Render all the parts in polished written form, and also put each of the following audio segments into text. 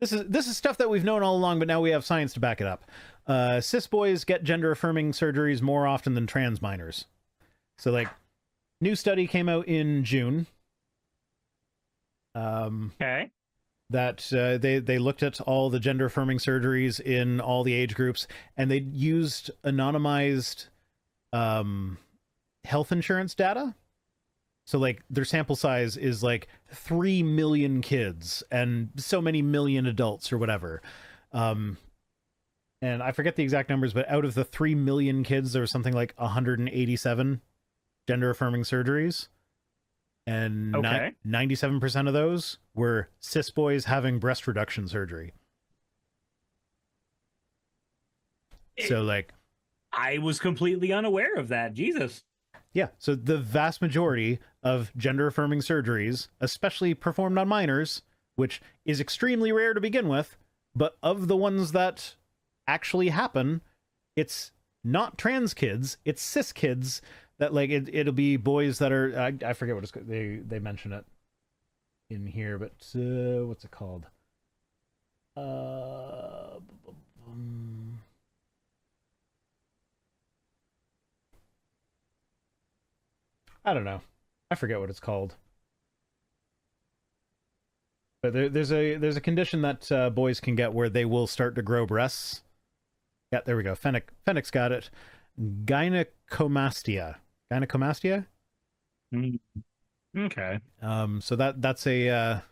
This is stuff that we've known all along, but now we have science to back it up. Cis boys get gender-affirming surgeries more often than trans minors. So, like, new study came out in June. Okay. That they looked at all the gender-affirming surgeries in all the age groups, and they used anonymized health insurance data. So, like, their sample size is like 3 million kids and so many million adults or whatever. And I forget the exact numbers, but out of the 3 million kids, there was something like 187 gender-affirming surgeries. And 97% of those were cis boys having breast reduction surgery. So, like... I was completely unaware of that. Jesus. Yeah, so the vast majority of gender-affirming surgeries, especially performed on minors, which is extremely rare to begin with, but of the ones that actually happen, it's not trans kids, it's cis kids that, like, it'll be boys that are... I forget what it's called. They mention it in here, but what's it called? I don't know. I forget what it's called. But there's a condition that boys can get where they will start to grow breasts. Yeah, there we go. Fennec's got it. Gynecomastia. Gynecomastia? Okay. So that's a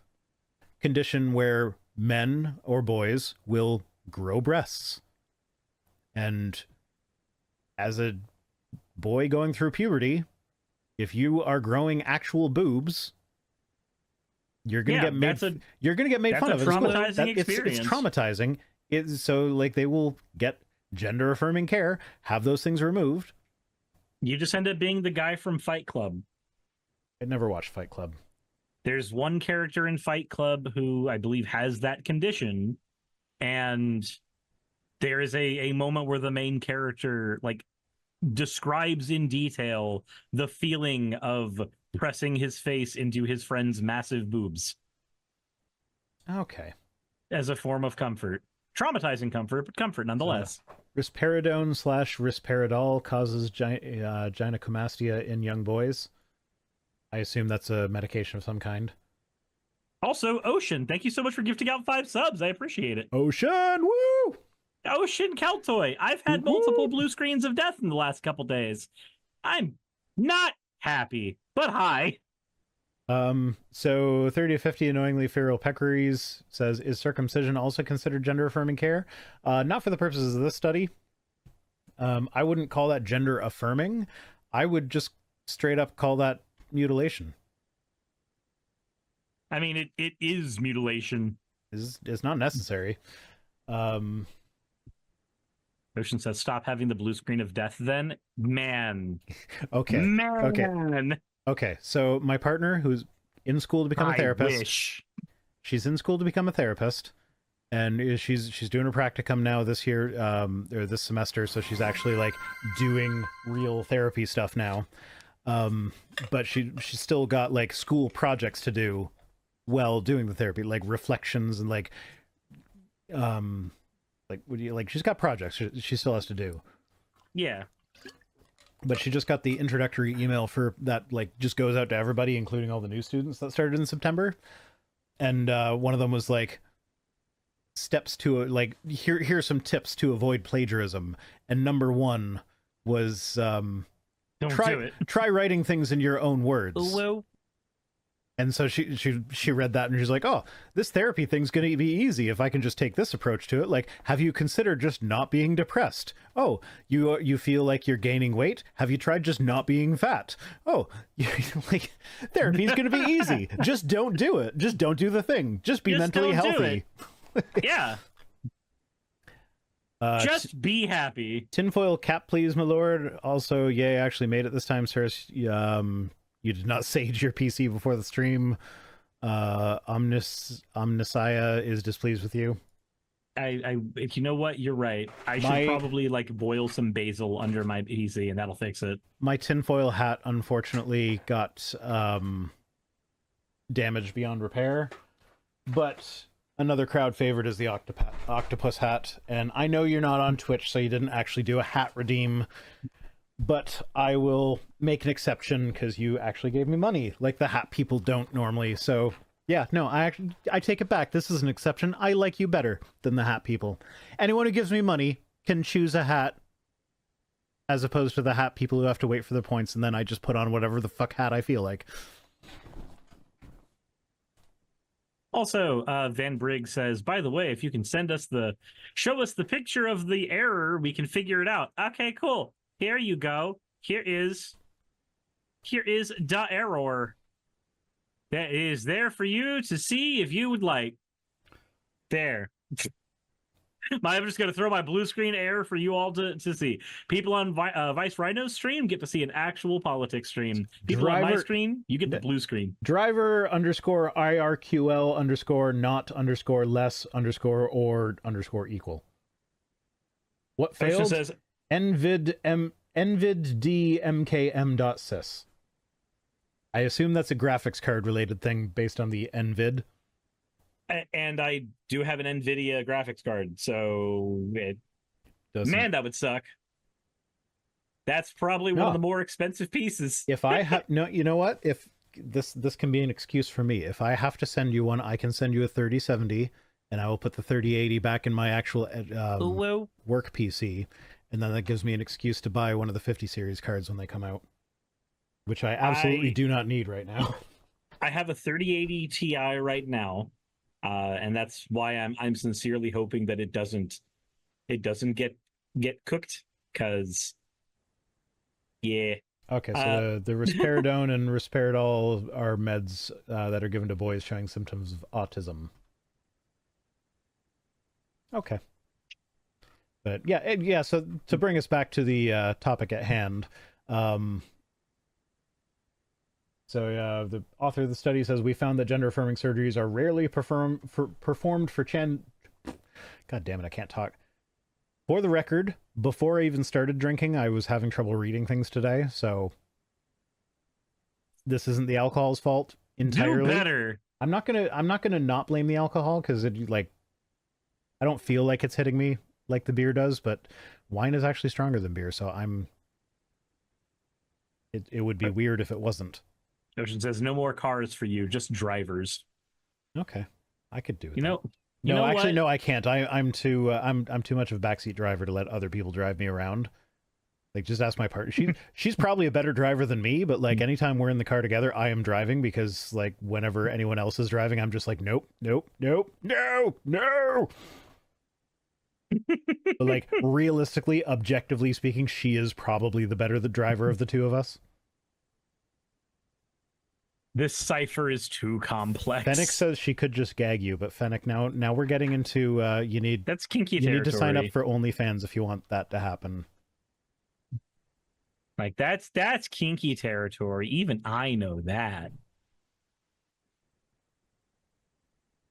condition where men or boys will grow breasts. And as a boy going through puberty, if you are growing actual boobs, you're gonna get made. You're gonna get made fun of. Traumatizing experience. It's traumatizing. So, like, they will get gender-affirming care, have those things removed. You just end up being the guy from Fight Club. I never watched Fight Club. There's one character in Fight Club who I believe has that condition, and there is a moment where the main character, like, describes in detail the feeling of pressing his face into his friend's massive boobs. Okay. As a form of comfort. Traumatizing comfort, but comfort nonetheless. Risperidone/risperidol causes gynecomastia in young boys. I assume that's a medication of some kind. Also, Ocean, thank you so much for gifting out 5 subs. I appreciate it. Ocean, woo! Ocean Keltoy. I've had multiple blue screens of death in the last couple days. I'm not happy, but hi. So 30 to 50 annoyingly feral peccaries says, is circumcision also considered gender-affirming care? Not for the purposes of this study. I wouldn't call that gender-affirming. I would just straight up call that mutilation. I mean, it is mutilation. It's not necessary. Ocean says, stop having the blue screen of death then. Man. Okay. Man. Okay. So my partner, who's in school to become a therapist. She's in school to become a therapist. And she's doing her practicum now this year, or this semester. So she's actually, like, doing real therapy stuff now. But she's still got, like, school projects to do while doing the therapy, like reflections and, like, she's got projects she still has to do. Yeah. But she just got the introductory email for that, like, just goes out to everybody, including all the new students that started in September. And one of them was like, steps to, like, here's some tips to avoid plagiarism. And number 1 was Don't do it. Try writing things in your own words. Hello. And so she read that and she's like, oh, this therapy thing's going to be easy if I can just take this approach to it. Like, have you considered just not being depressed? Oh, you feel like you're gaining weight? Have you tried just not being fat? Oh, like, therapy's going to be easy. Just don't do it. Just don't do the thing. Just be mentally healthy. Yeah. Just be happy. Tinfoil cap, please, my lord. Also, yay, I actually made it this time, sir. You did not sage your PC before the stream. Omnissiah is displeased with you. You know what? You're right. I should probably, like, boil some basil under my PC, and that'll fix it. My tinfoil hat, unfortunately, got damaged beyond repair. But Another crowd favorite is the octopus hat, and I know you're not on Twitch, so you didn't actually do a hat redeem, but I will make an exception because you actually gave me money, like the hat people don't normally. So yeah, no, I take it back. This is an exception. I like you better than the hat people. Anyone who gives me money can choose a hat, as opposed to the hat people who have to wait for the points, and then I just put on whatever the fuck hat I feel like. Also, Van Brigg says, by the way, if you can show us the picture of the error, we can figure it out. Okay, cool. Here you go. Here is the error. That is there for you to see if you would like. There. I'm just going to throw my blue screen error for you all to see. People on Vice Rhino's stream get to see an actual politics stream. People on my screen, you get the blue screen. Driver _ IRQL _ not _ less _ or _ equal. What failed? Says, nvid dmkm.sys. I assume that's a graphics card related thing based on the NVID. And I do have an NVIDIA graphics card, so man, that would suck. That's probably one of the more expensive pieces. If I have no, you know what? If this can be an excuse for me. If I have to send you one, I can send you a 3070, and I will put the 3080 back in my actual work PC, and then that gives me an excuse to buy one of the 50 series cards when they come out, which I absolutely do not need right now. I have a 3080 Ti right now. And that's why I'm sincerely hoping that it doesn't get cooked, because yeah. Okay, so the risperidone and risperidol are meds that are given to boys showing symptoms of autism. Okay. But yeah, so to bring us back to the topic at hand, so the author of the study says, we found that gender-affirming surgeries are rarely performed for God damn it, I can't talk. For the record, before I even started drinking, I was having trouble reading things today, so this isn't the alcohol's fault entirely. Do better. I'm not gonna not blame the alcohol, because I don't feel like it's hitting me like the beer does, but wine is actually stronger than beer, so it would be weird if it wasn't. Ocean says, no more cars for you, just drivers. Okay, I could do it. No, I can't. I'm too much of a backseat driver to let other people drive me around. Like, just ask my partner. She's probably a better driver than me, but like anytime we're in the car together, I am driving, because like whenever anyone else is driving, I'm just like, nope. But like, realistically, objectively speaking, she is probably the better driver of the two of us. This cipher is too complex. Fennec says she could just gag you, but Fennec, now we're getting into that's kinky territory. You need to sign up for OnlyFans if you want that to happen. Like, that's kinky territory. Even I know that.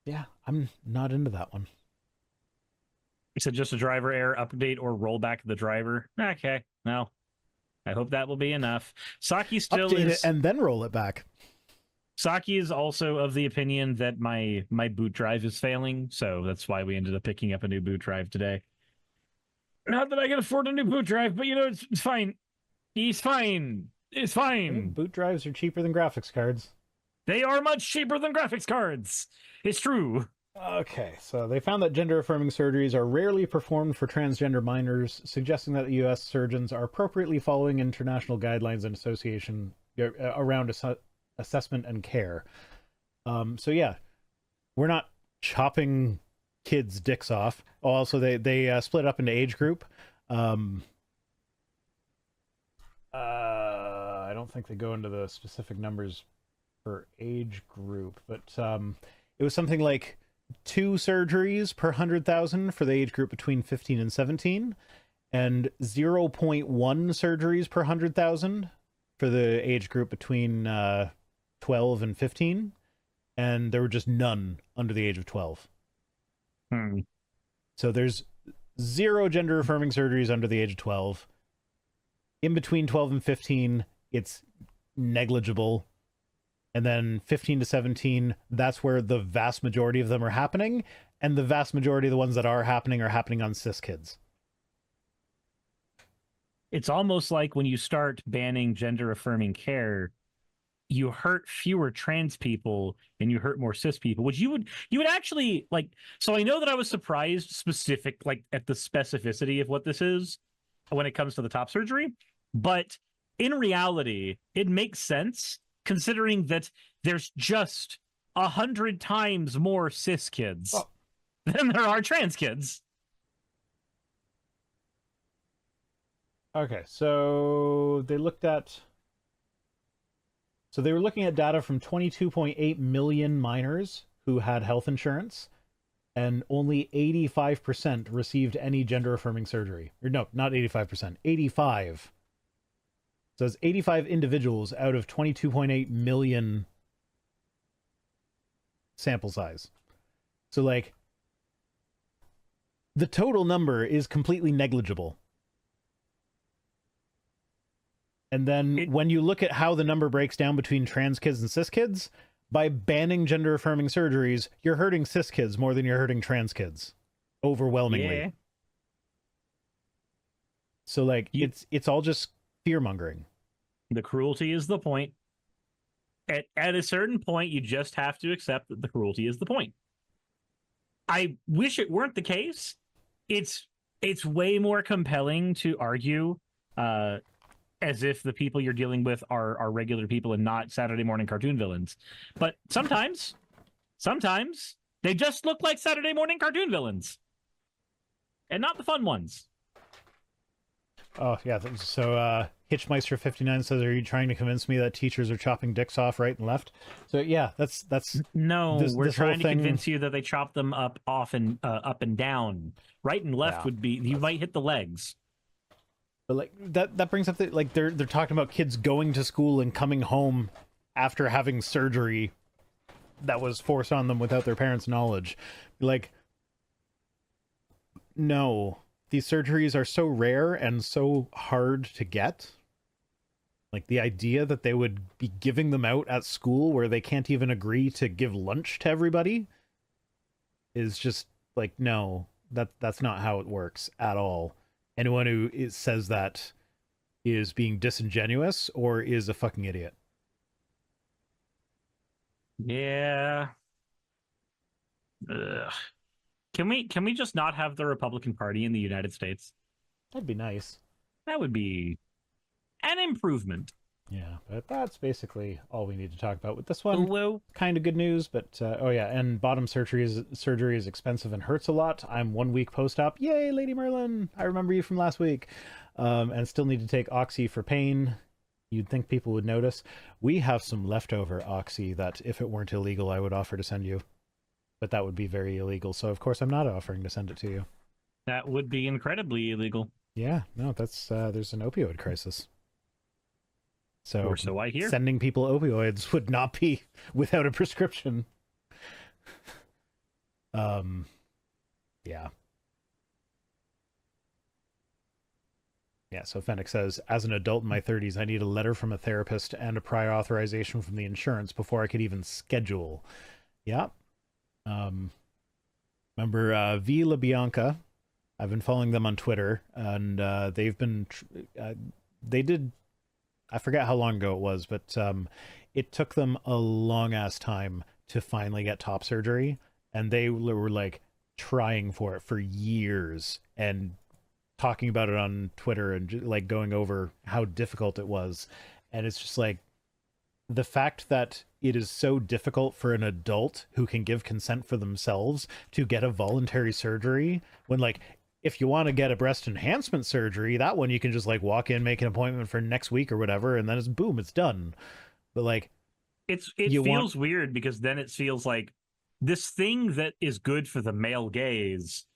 Yeah, I'm not into that one. You said just a driver error update or rollback of the driver. Okay, no. I hope that will be enough. Saki still update it and then roll it back. Saki is also of the opinion that my boot drive is failing, so that's why we ended up picking up a new boot drive today. Not that I can afford a new boot drive, but it's fine. He's fine. It's fine. Boot drives are cheaper than graphics cards. They are much cheaper than graphics cards. It's true. Okay, so they found that gender-affirming surgeries are rarely performed for transgender minors, suggesting that U.S. surgeons are appropriately following international guidelines and association around assessment and care. So yeah, we're not chopping kids' dicks off. Also, they split up into age group. I don't think they go into the specific numbers for age group, but it was something like 2 surgeries per 100,000 for the age group between 15 and 17, and 0.1 surgeries per 100,000 for the age group between 12 and 15, and there were just none under the age of 12. So there's 0 gender-affirming surgeries under the age of 12. In between 12 and 15, it's negligible. And then 15 to 17, that's where the vast majority of them are happening. And the vast majority of the ones that are happening on cis kids. It's almost like when you start banning gender affirming care, you hurt fewer trans people and you hurt more cis people, which you would actually like. So I know that I was surprised specific, like at the specificity of what this is when it comes to the top surgery, but in reality, it makes sense considering that there's just 100 times more cis kids than there are trans kids. Okay, so they were looking at data from 22.8 million minors who had health insurance, and only 85% received any gender affirming surgery. Or no, not 85%, 85. So it's 85 individuals out of 22.8 million sample size. So like the total number is completely negligible. And then when you look at how the number breaks down between trans kids and cis kids, by banning gender affirming surgeries, you're hurting cis kids more than you're hurting trans kids. Overwhelmingly. Yeah. So like it's all just fear mongering. The cruelty is the point. At a certain point, you just have to accept that the cruelty is the point. I wish it weren't the case. It's way more compelling to argue as if the people you're dealing with are regular people and not Saturday morning cartoon villains. But sometimes they just look like Saturday morning cartoon villains. And not the fun ones. Oh, yeah. So Hitchmeister59 says, are you trying to convince me that teachers are chopping dicks off right and left? So yeah, that's no, we're trying to convince you that they chop them up and down. Right and left would be, you might hit the legs. But like that brings up like they're talking about kids going to school and coming home after having surgery that was forced on them without their parents' knowledge. Like, no, these surgeries are so rare and so hard to get. Like the idea that they would be giving them out at school where they can't even agree to give lunch to everybody is just like, no, that's not how it works at all. Anyone who says that is being disingenuous or is a fucking idiot. Yeah. Ugh. Can we just not have the Republican Party in the United States? That'd be nice. That would be an improvement. Yeah, but that's basically all we need to talk about with this one. Hello. Kind of good news, but oh yeah, and bottom surgery is expensive and hurts a lot. I'm 1 week post-op. Yay, Lady Merlin! I remember you from last week. And still need to take Oxy for pain. You'd think people would notice. We have some leftover Oxy that, if it weren't illegal, I would offer to send you. But that would be very illegal, so of course I'm not offering to send it to you. That would be incredibly illegal. Yeah, no, that's there's an opioid crisis. So, or so I hear. Sending people opioids would not be without a prescription. Yeah. Yeah, so Fennec says, as an adult in my 30s, I need a letter from a therapist and a prior authorization from the insurance before I could even schedule. Yeah. Remember V. LaBianca? I've been following them on Twitter, and they've been... they did... I forget how long ago it was, but it took them a long-ass time to finally get top surgery, and they were, like, trying for it for years, and talking about it on Twitter, and, like, going over how difficult it was. And it's just, like, the fact that it is so difficult for an adult who can give consent for themselves to get a voluntary surgery, when, like... If you want to get a breast enhancement surgery, that one you can just like walk in, make an appointment for next week or whatever, and then it's boom, it's done. But like, it feels weird because then it feels like this thing that is good for the male gaze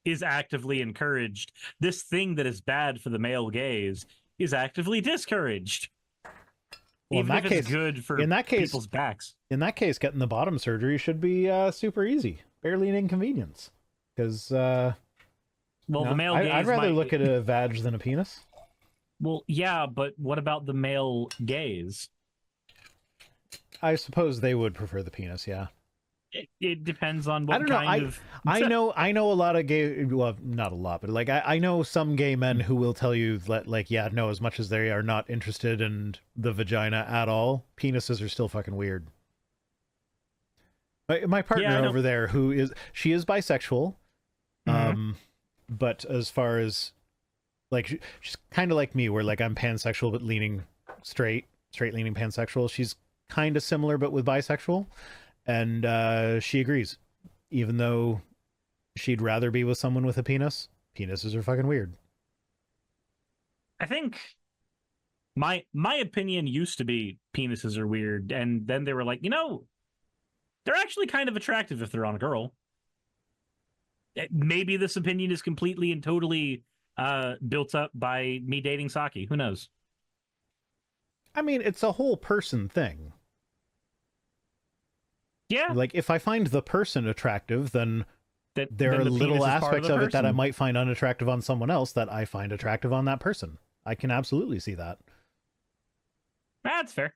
is actively encouraged. This thing that is bad for the male gaze is actively discouraged. Well, even if it's good for people's backs. In that case, getting the bottom surgery should be super easy, barely an inconvenience, because. Well, the male gaze I'd rather look at a vag than a penis. Well, yeah, but what about the male gaze? I suppose they would prefer the penis, yeah. It depends on what I don't know. kind of. I know a lot of gay, well, not a lot, but like I know some gay men who will tell you that, like, yeah, no, as much as they are not interested in the vagina at all, penises are still fucking weird. My partner over there, she is bisexual, but as far as like she's kind of like me, where like I'm pansexual but leaning straight leaning pansexual. She's kind of similar but with bisexual. And she agrees, even though she'd rather be with someone with a penis. Penises are fucking weird. I think my opinion used to be penises are weird, and then they were like, they're actually kind of attractive if they're on a girl. Maybe this opinion is completely and totally built up by me dating Saki. Who knows? I mean, it's a whole person thing. Yeah. Like, if I find the person attractive, then there are little aspects of it that I might find unattractive on someone else that I find attractive on that person. I can absolutely see that. That's fair.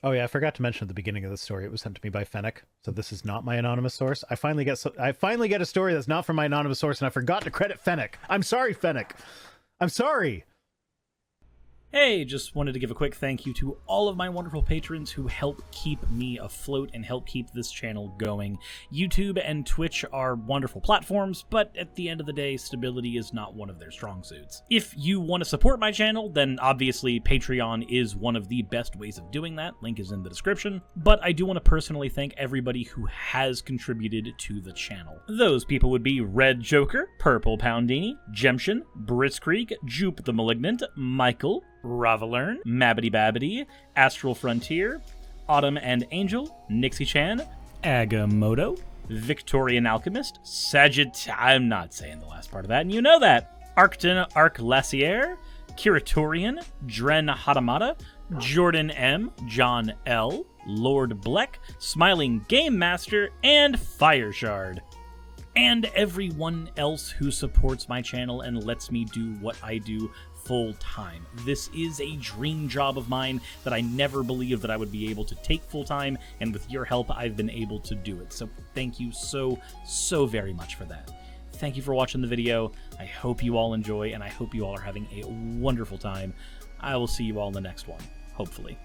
Oh yeah, I forgot to mention at the beginning of the story, it was sent to me by Fennec, so this is not my anonymous source. I finally get a story that's not from my anonymous source, and I forgot to credit Fennec. I'm sorry, Fennec. I'm sorry. Hey, just wanted to give a quick thank you to all of my wonderful patrons who help keep me afloat and help keep this channel going. YouTube and Twitch are wonderful platforms, but at the end of the day, stability is not one of their strong suits. If you want to support my channel, then obviously Patreon is one of the best ways of doing that. Link is in the description. But I do want to personally thank everybody who has contributed to the channel. Those people would be Red Joker, Purple Poundini, Jemshin, Britzkrieg, Jupe the Malignant, Michael, Ravalern, Mabbity Babbity, Astral Frontier, Autumn and Angel, Nixie Chan, Agamotto, Victorian Alchemist, I'm not saying the last part of that, and you know that, Arcton Arclacier, Kiratorian, Dren Hadamata, Jordan M, John L, Lord Bleck, Smiling Game Master, and Fire Shard. And everyone else who supports my channel and lets me do what I do full time. This is a dream job of mine that I never believed that I would be able to take full time, and with your help, I've been able to do it. So thank you so very much for that. Thank you for watching the video. I hope you all enjoy, and I hope you all are having a wonderful time. I will see you all in the next one, hopefully.